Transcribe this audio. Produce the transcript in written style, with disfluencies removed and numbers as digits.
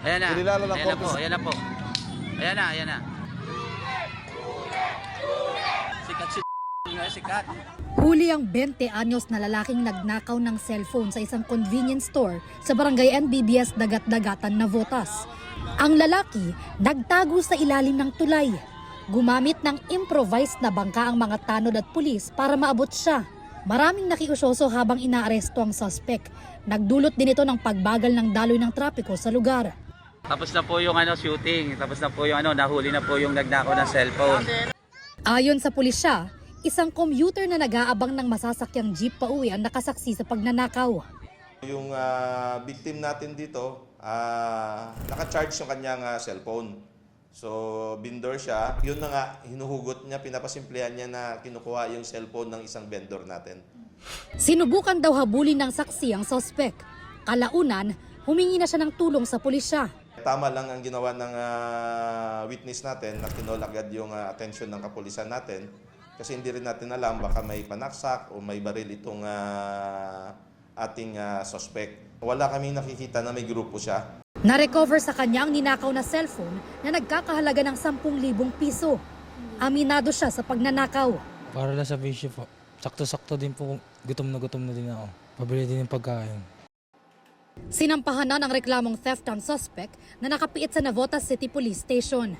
Ayan na. Kinilala ng Ayan na korte. po, ayan na po. Ayan na, ayan na. Sikat si nga, sikat. Huli ang 20 anyos na lalaking nagnakaw ng cellphone sa isang convenience store sa barangay NBBS Dagat-Dagatan, Navotas. Ang lalaki nagtago sa ilalim ng tulay. Gumamit ng improvised na bangka ang mga tanod at pulis para maabot siya. Maraming nakiusyoso habang inaaresto ang suspect. Nagdulot din ito ng pagbagal ng daloy ng trapiko sa lugar. Tapos na po yung shooting. Tapos na po yung nahuli na po yung nagnakaw ng cellphone. Ayon sa pulisya, isang commuter na nag-aabang ng masasakyang jeep pauwi ang nakasaksi sa pagnanakaw. Yung victim natin dito, naka-charge yung kanyang cellphone. So, vendor siya. Yun na nga, hinuhugot niya, pinapasimplehan niya na kinukuha yung cellphone ng isang vendor natin. Sinubukan daw habulin ng saksi ang suspect. Kalaunan, humingi na siya ng tulong sa pulisya. Tama lang ang ginawa ng witness natin na kinol agad yung atensyon ng kapulisan natin. Kasi hindi rin natin alam, baka may panaksak o may baril itong ating suspect. Wala kaming nakikita na may grupo siya. Na-recover sa kanya ang ninakaw na cellphone na nagkakahalaga ng 10,000 piso. Aminado siya sa pagnanakaw. Para lang sa bisyo po. Sakto-sakto din po, gutom na din ako. Pabili din ng pagkain. Sinampahan na ng reklamong theft ang suspect na nakapiit sa Navotas City Police Station.